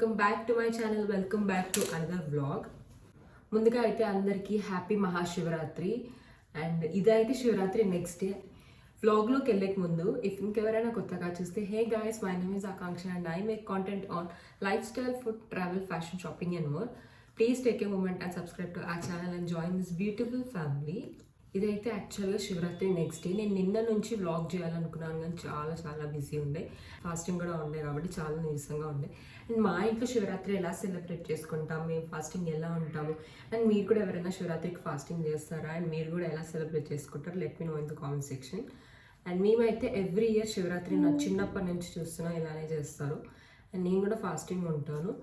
Welcome back to my channel. Welcome back to another vlog. ముందుగా అయితే అందరికీ happy Mahashivratri. And ఇదైతే శివరాత్రి నెక్స్ట్ డే. వ్లాగ్లోకి వెళ్ళక ముందు ఇంకెవరైనా కొత్తగా చూస్తే, hey guys, my name is Akanksha and I make content on lifestyle, food, travel, fashion, shopping and more. Please take a moment and subscribe to our channel and join this beautiful family. ఇదైతే యాక్చువల్గా Shivaratri next day. నేను నిన్న నుంచి vlog చేయాలనుకున్నాను కానీ చాలా busy ఉండే, fasting కూడా ఉండే కాబట్టి చాలా నీరసంగా ఉండే. అండ్ మా ఇంట్లో శివరాత్రి ఎలా సెలబ్రేట్ చేసుకుంటాం, మేము ఫాస్టింగ్ ఎలా ఉంటాము, అండ్ మీరు కూడా ఎవరైనా శివరాత్రికి ఫాస్టింగ్ చేస్తారా అండ్ మీరు కూడా ఎలా సెలబ్రేట్ చేసుకుంటారు, let me know in the comment section. And మేమైతే ఎవ్రీ ఇయర్ శివరాత్రి నా చిన్నప్పటి నుంచి చూస్తున్నా ఇలానే చేస్తారు. అండ్ నేను కూడా ఫాస్టింగ్ ఉంటాను.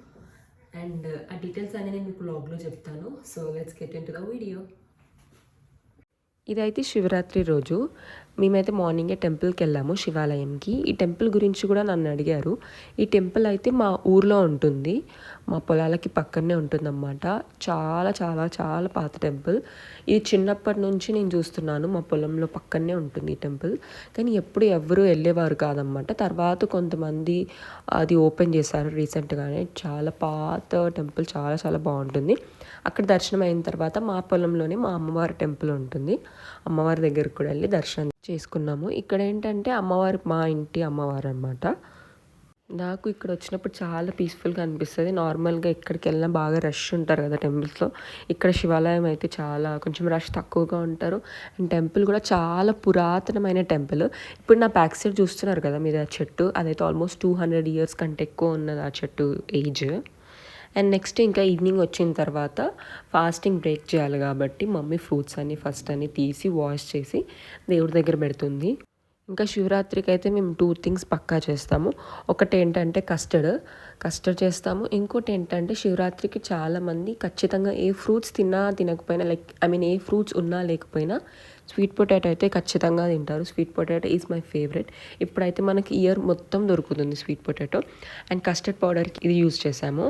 అండ్ ఆ డీటెయిల్స్ అనేది నేను మీకు వ్లాగ్లో చెప్తాను. So let's get in to the video. ఇదైతే శివరాత్రి రోజు మేమైతే మార్నింగే టెంపుల్కి వెళ్ళాము, శివాలయంకి. ఈ టెంపుల్ గురించి కూడా నన్ను అడిగారు. ఈ టెంపుల్ అయితే మా ఊర్లో ఉంటుంది, మా పొలాలకి పక్కనే ఉంటుందన్నమాట. చాలా పాత టెంపుల్. ఇది చిన్నప్పటి నుంచి నేను చూస్తున్నాను, మా పొలంలో పక్కనే ఉంటుంది ఈ టెంపుల్. కానీ ఎప్పుడు ఎవరు వెళ్ళేవారు కాదన్నమాట. తర్వాత కొంతమంది అది ఓపెన్ చేశారు రీసెంట్గానే. చాలా పాత టెంపుల్, చాలా బాగుంటుంది. అక్కడ దర్శనం అయిన తర్వాత మా పొలంలోనే మా అమ్మవారి టెంపుల్ ఉంటుంది. అమ్మవారి దగ్గరికి కూడా వెళ్ళి దర్శనం చేసుకున్నాము. ఇక్కడ ఏంటంటే అమ్మవారు మా ఇంటి అమ్మవారు అనమాట. నాకు ఇక్కడ వచ్చినప్పుడు చాలా పీస్ఫుల్గా అనిపిస్తుంది. నార్మల్గా ఎక్కడికి వెళ్ళినా బాగా రష్ ఉంటారు కదా టెంపుల్స్లో. ఇక్కడ శివాలయం అయితే కొంచెం రష్ తక్కువగా ఉంటారు. అండ్ టెంపుల్ కూడా చాలా పురాతనమైన టెంపుల్. ఇప్పుడు నా బ్యాక్ సైడ్ చూస్తున్నారు కదా మీరు ఆ చెట్టు, అదైతే ఆల్మోస్ట్ 200 years కంటే ఎక్కువ ఉన్నది ఆ చెట్టు ఏజ్. అండ్ నెక్స్ట్ ఇంకా ఈవినింగ్ వచ్చిన తర్వాత ఫాస్టింగ్ బ్రేక్ చేయాలి కాబట్టి మమ్మీ ఫ్రూట్స్ అన్ని ఫస్ట్ తీసి వాష్ చేసి దేవుడి దగ్గర పెడుతుంది. ఇంకా శివరాత్రికి అయితే మేము 2 things పక్కా చేస్తాము. ఒకటి ఏంటంటే కస్టర్డ్ చేస్తాము. ఇంకోటి ఏంటంటే శివరాత్రికి చాలామంది ఖచ్చితంగా ఏ ఫ్రూట్స్ తినకపోయినా ఏ ఫ్రూట్స్ ఉన్నా లేకపోయినా స్వీట్ పొటాటో అయితే ఖచ్చితంగా తింటారు. Sweet potato is my favourite. ఇప్పుడైతే మనకి ఇయర్ మొత్తం దొరుకుతుంది స్వీట్ పొటాటో. అండ్ కస్టర్డ్ పౌడర్కి ఇది యూజ్ చేసాము.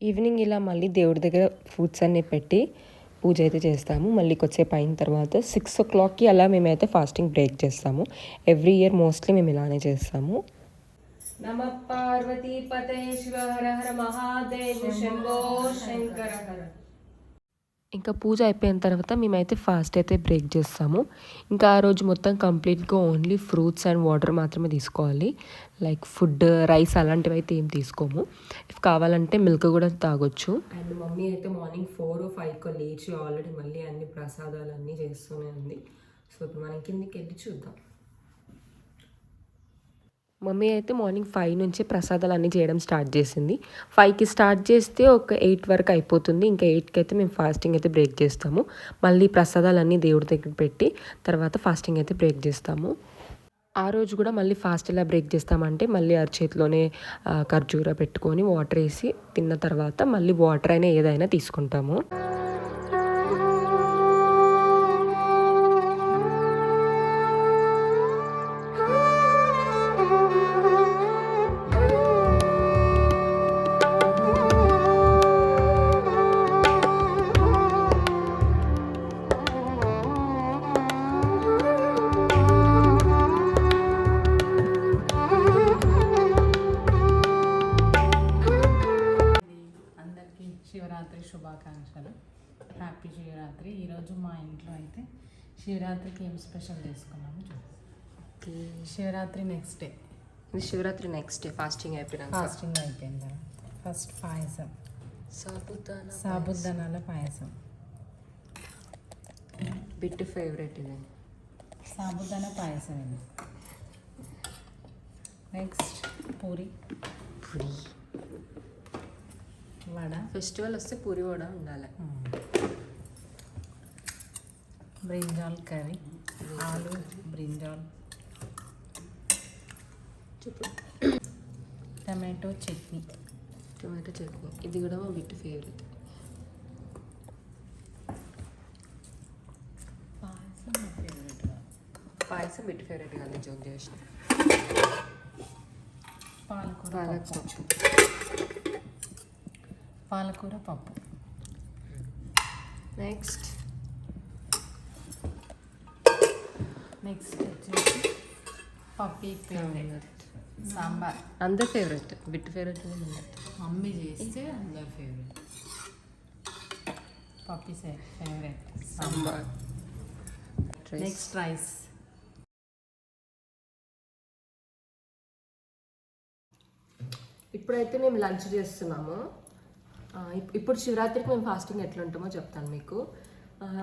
ఈవినింగ్ ఇలా మళ్ళీ దేవుడి దగ్గర ఫ్రూట్స్ అన్నీ పెట్టి పూజ అయితే చేస్తాము. మళ్ళీ కొద్దిసేపు అయిన తర్వాత 6 o'clockకి అలా మేమైతే ఫాస్టింగ్ బ్రేక్ చేస్తాము. ఎవ్రీ ఇయర్ మోస్ట్లీ మేము ఇలానే చేస్తాము. నమః పార్వతీ పతే శివ హర హర మహాదేవ శంభో శంకర హర. ఇంకా పూజ అయిపోయిన తర్వాత మేమైతే ఫాస్ట్ అయితే బ్రేక్ చేస్తాము. ఇంకా ఆ రోజు మొత్తం కంప్లీట్గా ఓన్లీ ఫ్రూట్స్ అండ్ వాటర్ మాత్రమే తీసుకోవాలి. లైక్ ఫుడ్, రైస్ అలాంటివి అయితే ఏం తీసుకోము. ఇఫ్ కావాలంటే మిల్క్ కూడా తాగొచ్చు. అండ్ మమ్మీ అయితే మార్నింగ్ 4 or 5 లేచి ఆల్రెడీ మళ్ళీ అన్ని ప్రసాదాలు అన్నీ చేస్తూనే ఉంది. సో ఇప్పుడు మనం కిందికి వెళ్ళి చూద్దాం. మమ్మీ అయితే మార్నింగ్ 5 నుంచే ప్రసాదాలు అన్నీ చేయడం స్టార్ట్ చేసింది. 5కి స్టార్ట్ చేస్తే ఒక 8 వరకు అయిపోతుంది. ఇంకా 8కి అయితే మేము ఫాస్టింగ్ అయితే బ్రేక్ చేస్తాము. మళ్ళీ ప్రసాదాలు అన్నీ దేవుడి దగ్గర పెట్టి తర్వాత ఫాస్టింగ్ అయితే బ్రేక్ చేస్తాము. ఆ రోజు కూడా మళ్ళీ ఫాస్ట్ ఎలా బ్రేక్ చేస్తామంటే మళ్ళీ అరచేతిలోనే ఖర్జూర పెట్టుకొని వాటర్ వేసి తిన్న తర్వాత మళ్ళీ వాటర్ అయినా ఏదైనా తీసుకుంటాము. శివరాత్రి శుభాకాంక్షలు. హ్యాపీ శివరాత్రి. ఈరోజు మా ఇంట్లో అయితే శివరాత్రికి ఏం స్పెషల్ చేసుకున్నాము. Shivaratri next day. Shivaratri next day fasting అయిపోయింది. ఫస్ట్ పాయసం, సాబుదానాల పాయసం. బిట్ ఫేవరెట్ ఇది, సాబుదానా పాయసం. ఇది నెక్స్ట్ పూరి వడ. ఫెస్టివల్ వస్తే పూరి వడ ఉండాలి. బ్రింజాల్ కర్రీ, ఆలు brinjal. Tomato chutney. Tomato chutney ఇది కూడా మా బిట్టు ఫేవరెట్. పాయసం నా ఫేవరెట్. పాయసం బిట్టు ఫేవరెట్ కాదు, జోక్ చేసిన. పాలకూర పప్పు. నెక్స్ట్ వచ్చేసి పప్పీ ఫేవరెట్ సాంబార్. అందరు ఫేవరెట్, బిట్టు ఫేవరెట్. మమ్మీ చేస్తే అందరు favourite. Puppy favourite sambar. Next rice. ఇప్పుడైతే మేము లంచ్ చేస్తున్నాము. ఇప్పుడు శివరాత్రికి మేము ఫాస్టింగ్ ఎట్లా ఉంటామో చెప్తాను మీకు.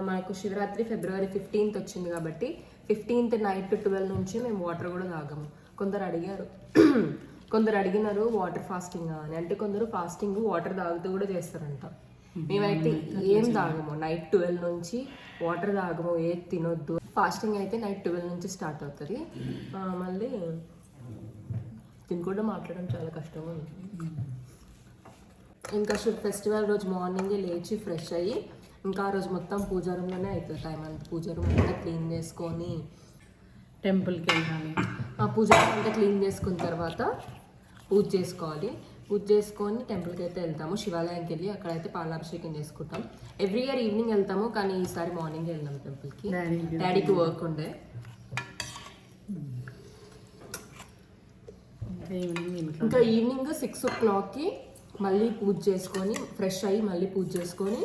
మనకు శివరాత్రి ఫిబ్రవరి 15th వచ్చింది కాబట్టి 15th నైట్ 12 నుంచి మేము వాటర్ కూడా తాగము. కొందరు అడిగినారు వాటర్ ఫాస్టింగ్ అని. అంటే కొందరు ఫాస్టింగ్ వాటర్ తాగుతూ కూడా చేస్తారంట. మేమైతే ఏం తాగము, నైట్ 12 నుంచి వాటర్ తాగము, ఏది తినొద్దు. ఫాస్టింగ్ అయితే నైట్ 12 నుంచి స్టార్ట్ అవుతుంది. మళ్ళీ తినకుండా మాట్లాడడం చాలా కష్టంగా ఉంది. ఇంకా ఫెస్టివల్ రోజు మార్నింగే లేచి ఫ్రెష్ అయ్యి ఇంకా ఆ రోజు మొత్తం పూజా రూమ్లోనే అవుతుంది టైం అంతా. పూజా రూమ్ అంతా క్లీన్ చేసుకొని టెంపుల్కి వెళ్ళాలి. ఆ పూజా రూమ్ అంతా క్లీన్ చేసుకున్న తర్వాత పూజ చేసుకోవాలి. పూజ చేసుకొని టెంపుల్కి అయితే వెళ్తాము. శివాలయానికి వెళ్ళి అక్కడైతే పాలాభిషేకం చేసుకుంటాం. ఎవ్రీ ఇయర్ ఈవినింగ్ వెళ్తాము, కానీ ఈసారి మార్నింగ్ వెళ్ళాము టెంపుల్కి. డాడీకి వర్క్ ఉండే. ఇంకా ఈవినింగ్ 6 o'clockకి మళ్ళీ పూజ చేసుకొని ఫ్రెష్ అయ్యి మళ్ళీ పూజ చేసుకొని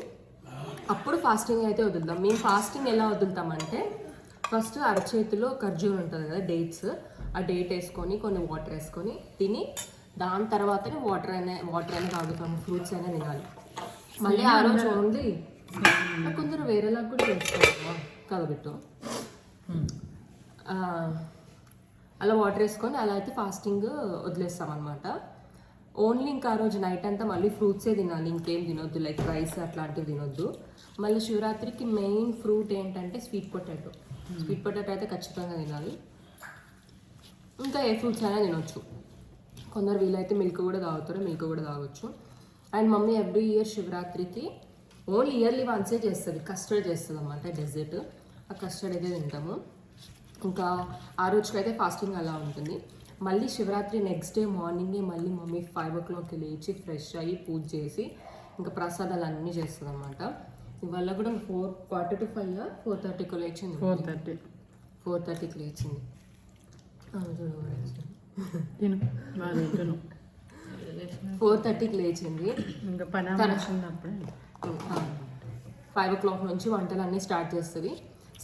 అప్పుడు ఫాస్టింగ్ అయితే వదులుతాం. మేము ఫాస్టింగ్ ఎలా వదులుతామంటే ఫస్ట్ అరచేతిలో ఖర్జూరం ఉంటుంది కదా, డేట్స్. ఆ డేట్ వేసుకొని కొన్ని వాటర్ వేసుకొని తిని దాని తర్వాతనే వాటర్ అయినా తాగుతాము. ఫ్రూట్స్ అయినా తినాలి. మళ్ళీ ఆ రోజు ఓన్లీ కొందరు వేరేలాగా కూడా చేసుకోవాలి కదబెట్టు. అలా వాటర్ వేసుకొని అలా అయితే ఫాస్టింగ్ వదిలేస్తాం అనమాట. ఓన్లీ ఇంకా ఆ రోజు నైట్ అంతా మళ్ళీ ఫ్రూట్సే తినాలి, ఇంకేం తినొద్దు, లైక్ రైస్ అట్లాంటివి తినొద్దు. మళ్ళీ శివరాత్రికి మెయిన్ ఫ్రూట్ ఏంటంటే స్వీట్ పొటాటో. స్వీట్ పొటాటో అయితే ఖచ్చితంగా తినాలి. ఇంకా ఏ ఫ్రూట్స్ అయినా తినొచ్చు. కొందరు వీలైతే మిల్క్ కూడా తాగుతారు, మిల్క్ కూడా తాగొచ్చు. అండ్ మమ్మీ ఎవ్రీ ఇయర్ శివరాత్రికి ఓన్లీ ఇయర్లీ వన్సే చేస్తుంది, కస్టర్డ్ చేస్తుంది అన్నమాట, డెజర్ట్. ఆ కస్టర్డ్ అయితే తింటాము. ఇంకా ఆ రోజుకైతే ఫాస్టింగ్ అలా ఉంటుంది. మళ్ళీ శివరాత్రి నెక్స్ట్ డే మార్నింగే మళ్ళీ మమ్మీ 5 o'clockకి లేచి ఫ్రెష్ అయ్యి పూజ చేసి ఇంకా ప్రసాదాలు అన్నీ చేస్తుంది అనమాట. ఇవాళ కూడా 4:45 4:30కి లేచింది. 4:30కి లేచింది. 4:30కి లేచింది. ఇంకా 5 o'clock నుంచి వంటలు అన్నీ స్టార్ట్ చేస్తుంది.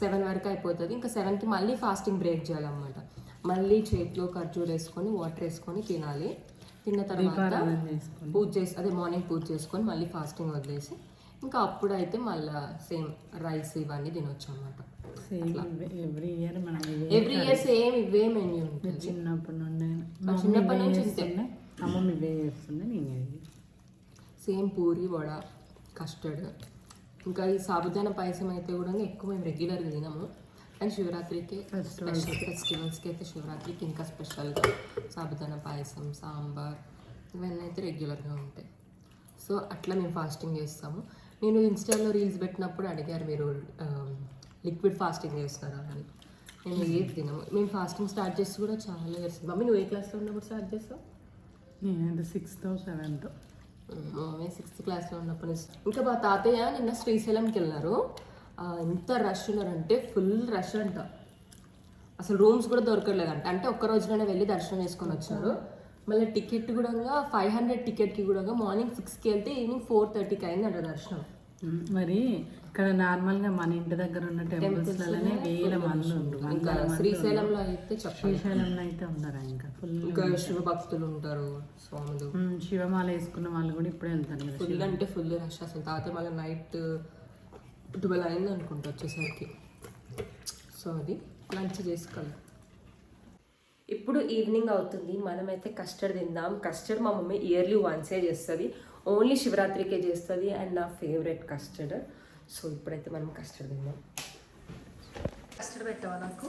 7 వరకు అయిపోతుంది. ఇంకా 7కి మళ్ళీ ఫాస్టింగ్ బ్రేక్ చేయాలన్నమాట. మళ్ళీ చేతిలో ఖర్జూర వేసుకొని వాటర్ వేసుకొని తినాలి. తిన్న తర్వాత పూజ చేసి మార్నింగ్ పూజ చేసుకొని మళ్ళీ ఫాస్టింగ్ వదిలేసి ఇంకా అప్పుడైతే మళ్ళీ సేమ్ రైస్ ఇవన్నీ తినొచ్చు అనమాట. ఎవ్రీ ఇయర్ సేమ్ ఇవే మెన్యూ ఉంటుంది. చిన్నప్పటి నుండి అమ్మమ్మ ఇవే చేస్తుంది. నేను సేమ్ పూరి వడ కస్టర్డ్. ఇంకా ఈ సాబుదానా పాయసం అయితే కూడా ఎక్కువ మేము రెగ్యులర్గా తినము. అండ్ శివరాత్రికి ఫెస్టివల్స్కి అయితే శివరాత్రికి ఇంకా స్పెషల్గా సాబుదానా పాయసం, సాంబార్ ఇవన్నీ అయితే రెగ్యులర్గా ఉంటాయి. సో అట్లా మేము ఫాస్టింగ్ చేస్తాము. నేను ఇన్స్టాలో రీల్స్ పెట్టినప్పుడు అడిగారు మీరు లిక్విడ్ ఫాస్టింగ్ చేస్తారా అని. నేను ఏది తినము. మేము ఫాస్టింగ్ స్టార్ట్ చేసి కూడా చాలా చేస్తాం. మమ్మీ నువ్వు ఏ క్లాస్లో ఉన్నప్పుడు స్టార్ట్ చేస్తావు? నేను 6th or 7th. Mummy 6th క్లాస్లో ఉన్నప్పుడు. ఇంకా మా తాతయ్య నిన్న శ్రీశైలంకి వెళ్ళారు. ఎంత రష్ ఉన్నారంటే ఫుల్ రష్ అంట. అసలు రూమ్స్ కూడా దొరకలేదంట. అంటే ఒక్క రోజులోనే వెళ్ళి దర్శనం చేసుకొని వచ్చారు. మళ్ళీ టికెట్ కూడా 500 టికెట్కి కూడా మార్నింగ్ 6కి వెళ్తే ఈవినింగ్ 4:30కి అయిందంట దర్శనం. మరి ఇక్కడ నార్మల్గా మన ఇంటి దగ్గర ఉన్న టెంపుల్స్లోనే వేల మంది ఉంటారు. ఇంకా శ్రీశైలంలో అయితే శ్రీశైలంలో అయితే ఉన్నారా ఇంకా ఫుల్. ఇంకా శివ భక్తులు ఉంటారు, స్వాములు. శివమాల వేసుకున్న వాళ్ళు కూడా ఇప్పుడే వెళ్తారు. ఫుల్ అంటే ఫుల్ రష్ అసలు. తాత మళ్ళీ నైట్ 12 అయింది అనుకుంటా వచ్చేసరికి. సో అది లంచ్ చేసుకోవాలి. ఇప్పుడు ఈవినింగ్ అవుతుంది. మనమైతే కస్టర్డ్ తిందాం. కస్టర్డ్ మా మమ్మీ ఇయర్లీ వన్సే చేస్తుంది, ఓన్లీ శివరాత్రికే చేస్తుంది. అండ్ నా ఫేవరెట్ కస్టర్డ్. సో ఇప్పుడైతే మనం కస్టర్డ్ తిందాం. కస్టర్డ్ పెట్టావా నాకు?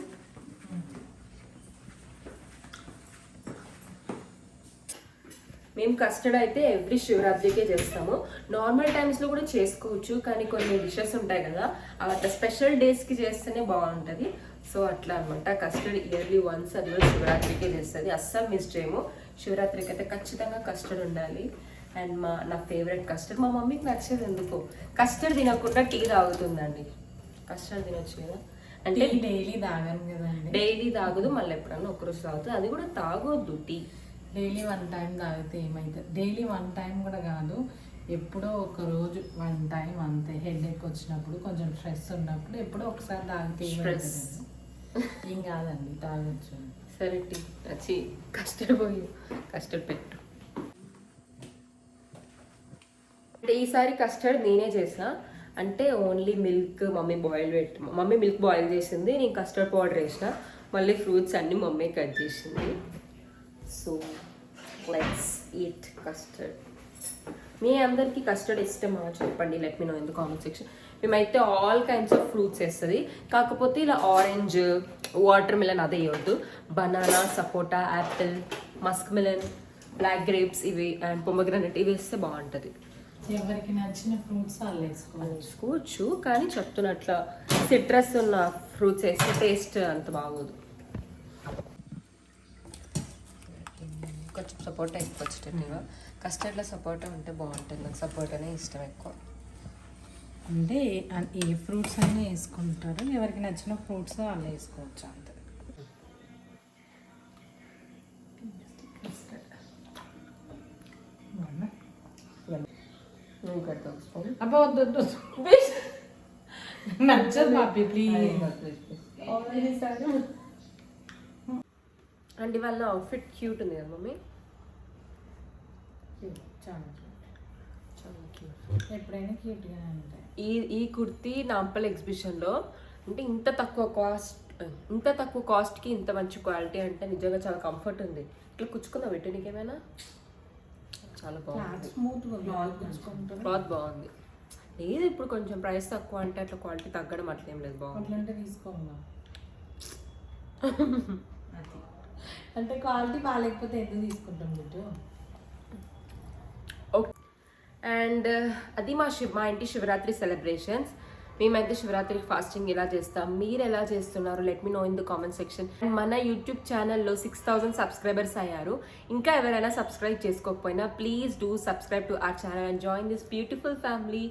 మేము కస్టర్డ్ అయితే ఎవ్రీ శివరాత్రికే చేస్తాము. నార్మల్ టైమ్స్లో కూడా చేసుకోవచ్చు, కానీ కొన్ని డిషెస్ ఉంటాయి కదా, అవి అట్లా స్పెషల్ డేస్కి చేస్తేనే బాగుంటుంది. సో అట్లా అనమాట, కస్టర్డ్ ఇయర్లీ వన్స్, అది కూడా శివరాత్రికే చేస్తుంది. అస్సలు మిస్ చేయము. శివరాత్రికి అయితే ఖచ్చితంగా కస్టర్డ్ ఉండాలి. అండ్ నా ఫేవరెట్ కస్టర్డ్. మా మమ్మీకి నచ్చేది ఎందుకో, కస్టర్డ్ తినకుండా టీ తాగుతుందండి. కస్టర్డ్ తినొచ్చు కదా అంటే డైలీ తాగాను కదండి. డైలీ తాగదు, మళ్ళీ ఎప్పుడన్నా ఒకరోజు తాగుతుంది. అది కూడా తాగొద్దు టీ. డైలీ 1 టైం తాగితే ఏమైతుంది? డైలీ 1 టైం కూడా కాదు, ఎప్పుడో ఒక రోజు 1 టైం అంతే. హెడేక్ వచ్చినప్పుడు, కొంచెం స్ట్రెస్ ఉన్నప్పుడు ఎప్పుడో ఒకసారి తాగితే ఏమవుతుంది? ఏం కాదండి, తాగొచ్చు. సరే టీ వచ్చి కస్టర్డ్ పోయి కస్టర్డ్ పెట్టు. అంటే ఈసారి కస్టర్డ్ నేనే చేసా. అంటే only milk mummy milk boil చేసింది, నేను కస్టర్డ్ పౌడర్ వేసిన, మళ్ళీ ఫ్రూట్స్ అన్నీ మమ్మీ కట్ చేసింది. So let's eat custard. మీ అందరికీ కస్టర్డ్ ఇష్టమా చెప్పండి, let me know in the comment section. మేమైతే ఆల్ కైండ్స్ ఆఫ్ ఫ్రూట్స్ వేస్తుంది, కాకపోతే ఇలా ఆరెంజ్, వాటర్ మిలన్ అదే వేయొద్దు. Banana, sapota, apple, muskmelon, black grapes ఇవి అండ్ పొమగ్రనెట్ ఇవి వేస్తే బాగుంటుంది. ఎవరికి నచ్చిన ఫ్రూట్స్ వాళ్ళు వేసుకోవచ్చు, కానీ చెప్తున్నట్ల సిట్రస్ ఉన్న ఫ్రూట్స్ వేస్తే టేస్ట్ అంత బాగోదు. కొంచెం సపోటా ఎక్కువ వచ్చేటట్టుగా, కస్టర్డ్లో సపోటా ఉంటే బాగుంటుంది. నాకు సపోటానే ఇష్టం ఎక్కువ. అంటే ఏ ఫ్రూట్స్ అయినా వేసుకుంటారు, ఎవరికి నచ్చిన ఫ్రూట్స్ వాళ్ళు వేసుకోవచ్చు అంతే. అబ్బా వద్దు, నచ్చదు బాబీ ప్లీజ్. అండ్ వాళ్ళ అవుట్ఫిట్ క్యూట్ ఉంది కదా మమ్మీ, చాలా చాలా ఎప్పుడైనా క్యూట్గానే ఉంటాయి. ఈ కుర్తీ నాంపల్ ఎగ్జిబిషన్లో అంటే ఇంత తక్కువ కాస్ట్కి ఇంత మంచి క్వాలిటీ అంటే నిజంగా చాలా కంఫర్ట్ ఉంది. ఇట్లా కుచ్చుకుందా పెట్టు నీకేమైనా, చాలా బాగుంది. క్లాత్ బాగుంది. లేదు ఇప్పుడు కొంచెం ప్రైస్ తక్కువ అంటే అట్లా క్వాలిటీ తగ్గడం అట్లేం లేదు, బాగుంది. అట్లంటే తీసుకోమా అంటే క్వాలిటీ బాగాలేకపోతే ఎందుకు తీసుకుంటాం బిడ్డు. ఓకే. అండ్ అది మా ఇంటి శివరాత్రి సెలబ్రేషన్స్. మేమైతే శివరాత్రికి ఫాస్టింగ్ ఎలా చేస్తాం, మీరు ఎలా చేస్తున్నారు, let me know in the comment section. మన యూట్యూబ్ ఛానల్లో 6000 సబ్స్క్రైబర్స్ అయ్యారు. ఇంకా ఎవరైనా సబ్స్క్రైబ్ చేసుకోకపోయినా please do subscribe to our channel and join this beautiful family.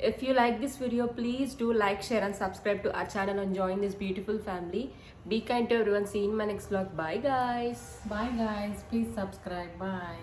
If you like this video, please do like, share and subscribe to our channel and join this beautiful family. Be kind to everyone. See you in my next vlog. Bye guys. Bye guys. Please subscribe. Bye.